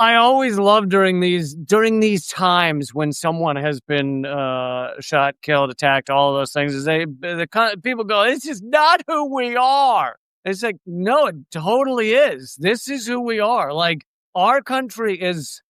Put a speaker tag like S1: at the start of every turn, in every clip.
S1: I always love during these times when someone has been shot, killed, attacked, all those things. Is people go, "This is not who we are." It's like, no, it totally is. This is who we are. Like, our country is,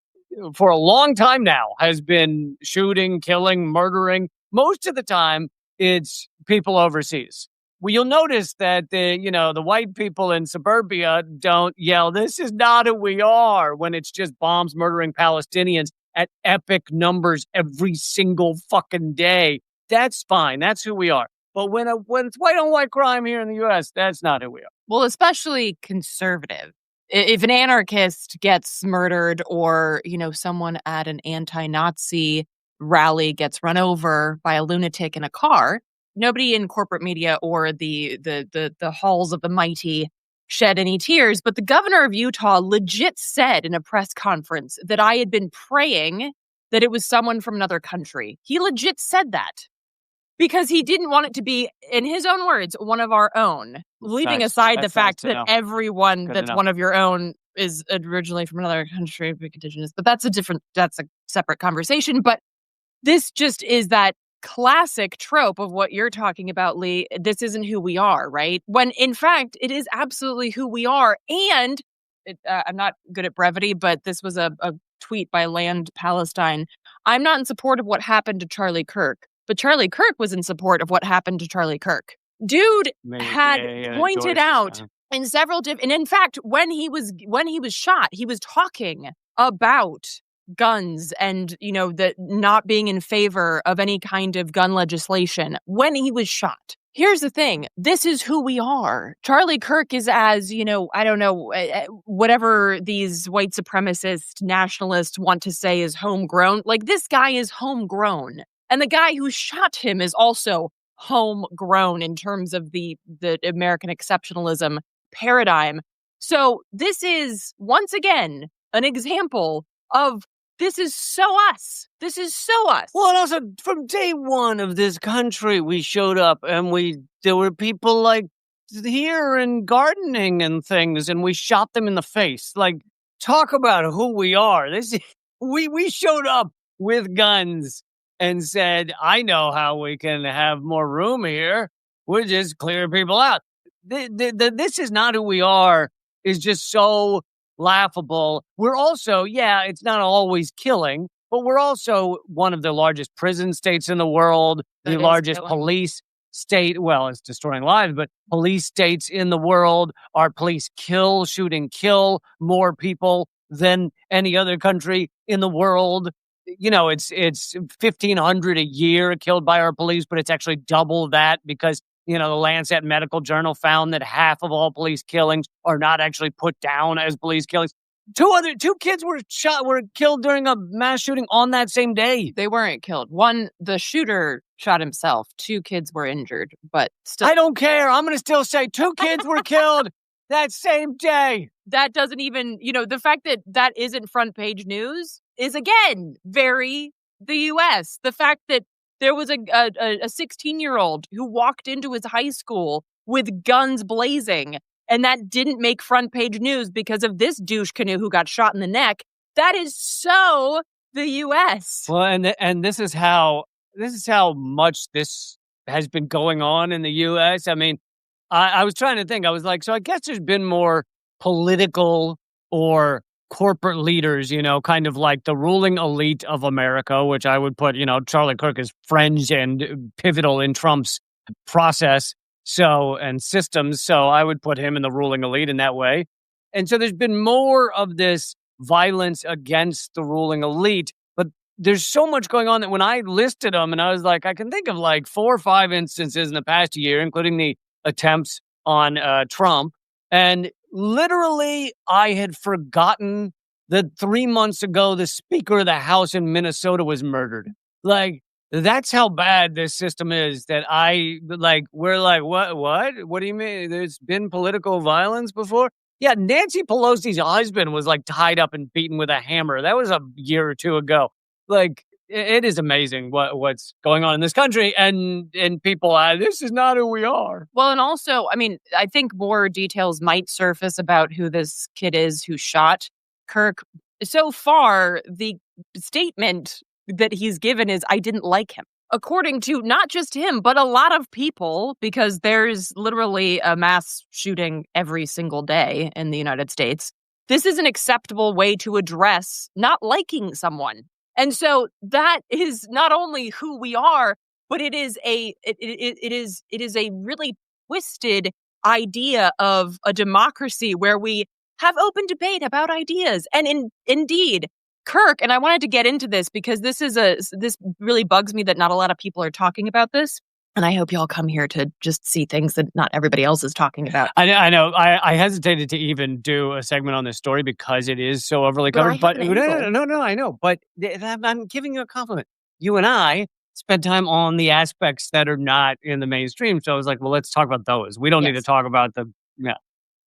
S1: for a long time now, has been shooting, killing, murdering. Most of the time, it's people overseas. Well, you'll notice that the white people in suburbia don't yell, "This is not who we are," when it's just bombs murdering Palestinians at epic numbers every single fucking day. That's fine. That's who we are. But when it's white on white crime here in the U.S., that's not who we are.
S2: Well, especially conservative. If an anarchist gets murdered, or, someone at an anti-Nazi rally gets run over by a lunatic in a car, nobody in corporate media or the halls of the mighty shed any tears. But the governor of Utah legit said in a press conference that I had been praying that it was someone from another country. He legit said that because he didn't want it to be, in his own words, one of our own. Leaving aside the fact that everyone that's one of your own is originally from another country, indigenous. But that's a separate conversation. But this just is that classic trope of what you're talking about, Lee. This isn't who we are, right? When in fact, it is absolutely who we are. And I'm not good at brevity, but this was a tweet by Land Palestine. I'm not in support of what happened to Charlie Kirk, but Charlie Kirk was in support of what happened to Charlie Kirk. Dude had pointed out in several different, and in fact, when he was shot, he was talking about guns and, the not being in favor of any kind of gun legislation when he was shot. Here's the thing. This is who we are. Charlie Kirk is as, I don't know, whatever these white supremacist nationalists want to say is homegrown. Like, this guy is homegrown. And the guy who shot him is also homegrown in terms of the American exceptionalism paradigm. So this is, once again, an example of this is so us. This is so us.
S1: Well, and also, from day one of this country, we showed up and there were people like here and gardening and things, and we shot them in the face. Like, talk about who we are. We showed up with guns and said, "I know how we can have more room here. We'll just clear people out." This is not who we are is just so laughable. We're also, it's not always killing, but we're also one of the largest prison states in the world, the largest police state. Well, it's destroying lives, but police states in the world. Our police shoot and kill more people than any other country in the world. It's 1,500 a year killed by our police, but it's actually double that because, the Lancet Medical Journal found that half of all police killings are not actually put down as police killings. Two kids were killed during a mass shooting on that same day.
S2: They weren't killed. One, the shooter shot himself. 2 kids were injured, but still.
S1: I don't care. I'm going to still say 2 kids were killed that same day.
S2: That doesn't even, the fact that isn't front page news is, again, very the U.S. The fact that there was a 16-year-old who walked into his high school with guns blazing, and that didn't make front page news because of this douche canoe who got shot in the neck. That is so the U.S.
S1: Well, and this is how much this has been going on in the U.S. I mean, I was trying to think. I was like, so I guess there's been more political or corporate leaders, kind of like the ruling elite of America, which I would put, Charlie Kirk is fringe and pivotal in Trump's process and systems. So I would put him in the ruling elite in that way. And so there's been more of this violence against the ruling elite, but there's so much going on that when I listed them, and I was like, I can think of like 4 or 5 instances in the past year, including the attempts on Trump. And literally, I had forgotten that 3 months ago, the Speaker of the House in Minnesota was murdered. Like, that's how bad this system is that we're like, what? What do you mean? There's been political violence before? Yeah, Nancy Pelosi's husband was like tied up and beaten with a hammer. That was a year or 2 ago. Like, it is amazing what's going on in this country, and people, this is not who we are.
S2: Well, and also, I mean, I think more details might surface about who this kid is who shot Kirk so far, the statement that he's given is, I didn't like him. According to not just him, but a lot of people, because there's literally a mass shooting every single day in the United States. This is an acceptable way to address not liking someone. And so that is not only who we are, but it is a really twisted idea of a democracy where we have open debate about ideas. And indeed, Kirk, and I wanted to get into this because this really bugs me that not a lot of people are talking about this. And I hope y'all come here to just see things that not everybody else is talking about.
S1: I know. I hesitated to even do a segment on this story because it is so overly covered. But no, I know. But I'm giving you a compliment. You and I spent time on the aspects that are not in the mainstream. So I was like, well, let's talk about those. We don't need to talk about the. Yeah.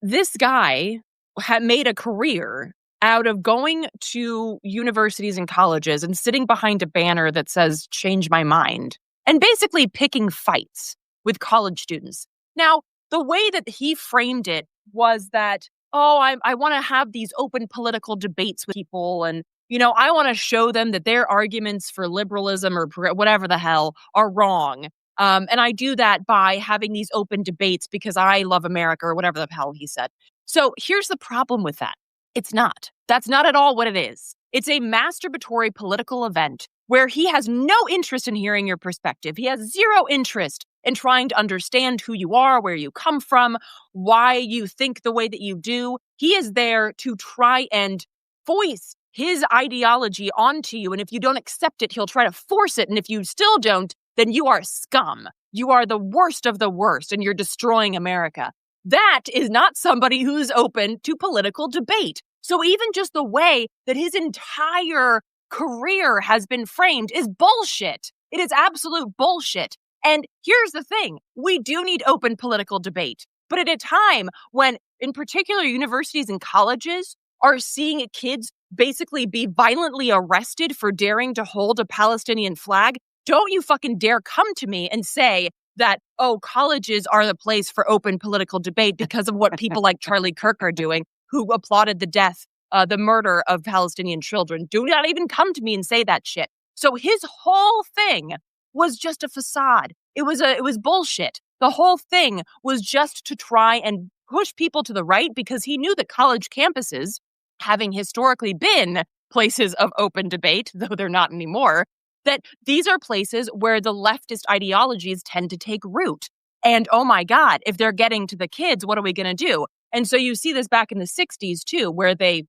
S2: This guy had made a career out of going to universities and colleges and sitting behind a banner that says, change my mind, and basically picking fights with college students. Now, the way that he framed it was that, I want to have these open political debates with people. And, I want to show them that their arguments for liberalism or whatever the hell are wrong. And I do that by having these open debates because I love America or whatever the hell he said. So here's the problem with that. It's not. That's not at all what it is. It's a masturbatory political event where he has no interest in hearing your perspective. He has zero interest in trying to understand who you are, where you come from, why you think the way that you do. He is there to try and voice his ideology onto you. And if you don't accept it, he'll try to force it. And if you still don't, then you are scum. You are the worst of the worst, and you're destroying America. That is not somebody who's open to political debate. So even just the way that his entire career has been framed is bullshit. It is absolute bullshit. And here's the thing. We do need open political debate. But at a time when, in particular, universities and colleges are seeing kids basically be violently arrested for daring to hold a Palestinian flag, don't you fucking dare come to me and say that, colleges are the place for open political debate because of what people like Charlie Kirk are doing, who applauded the murder of Palestinian children. Do not even come to me and say that shit. So his whole thing was just a facade. It was bullshit. The whole thing was just to try and push people to the right because he knew that college campuses, having historically been places of open debate, though they're not anymore, that these are places where the leftist ideologies tend to take root. And oh my God, if they're getting to the kids, what are we going to do? And so you see this back in the 60s too, where they,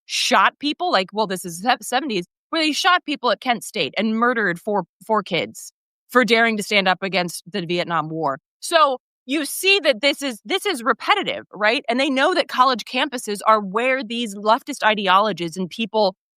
S2: shot people this is 70s, where they shot people at Kent State and murdered four kids for daring to stand up against the Vietnam War. So you see that this is repetitive, right? And they know that college campuses are where these leftist ideologies and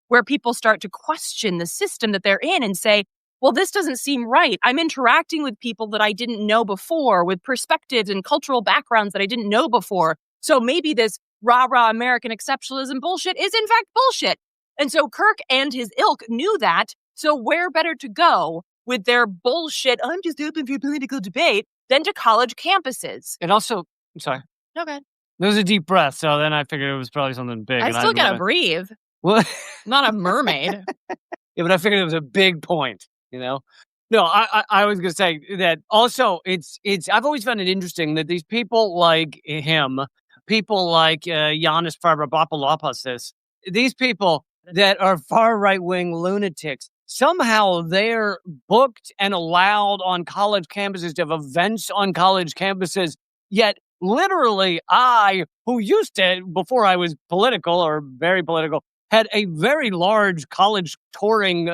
S2: where people start to question the system that they're in and say, well, this doesn't seem right. I'm interacting with people that I didn't know before, with perspectives and cultural backgrounds that I didn't know before. So maybe this rah-rah American exceptionalism bullshit is in fact bullshit. And so Kirk and his ilk knew that. So where better to go with their bullshit, I'm just open for political debate, than to college campuses.
S1: And also, I'm sorry.
S2: No, go ahead.
S1: There was a deep breath, so then I figured it was probably something big.
S2: I still gotta breathe.
S1: Well,
S2: not a mermaid.
S1: Yeah, but I figured it was a big point, No, I was going to say that also I've always found it interesting that these people like him, people like Yanis Varoufakis, these people that are far right-wing lunatics, somehow they're booked and allowed on college campuses to have events on college campuses, yet literally I, who used to, before I was political or very political, had a very large college touring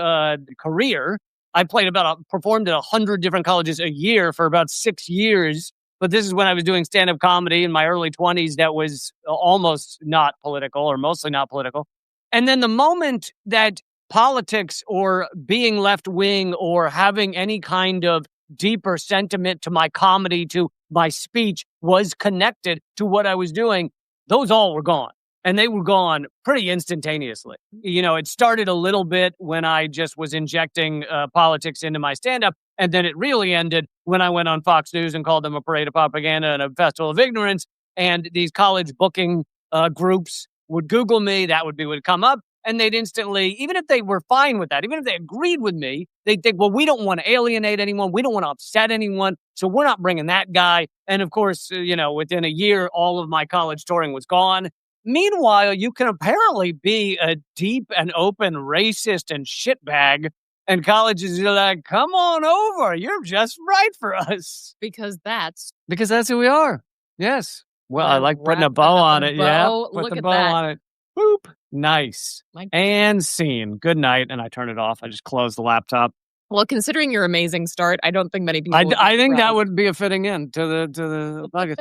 S1: career. I performed at 100 different colleges a year for about 6 years. But this is when I was doing stand-up comedy in my early 20s that was almost not political or mostly not political. And then the moment that politics or being left-wing or having any kind of deeper sentiment to my comedy, to my speech was connected to what I was doing, those all were gone. And they were gone pretty instantaneously. It started a little bit when I just was injecting politics into my stand-up. And then it really ended when I went on Fox News and called them a parade of propaganda and a festival of ignorance. And these college booking groups would Google me. That would come up. and they'd instantly, even if they were fine with that, even if they agreed with me, they'd think, well, we don't want to alienate anyone. We don't want to upset anyone. So we're not bringing that guy. And of course, within a year, all of my college touring was gone. Meanwhile, you can apparently be a deep and open racist and shitbag, and colleges are like, come on over. You're just right for us.
S2: Because that's
S1: who we are. Yes. Well, I like putting a bow on it. Yeah. Put the bow on it. Boop. Nice. And scene. Good night. And I turn it off. I just close the laptop.
S2: Well, considering your amazing start, I don't think many people.
S1: I think that would be a fitting end to the podcast.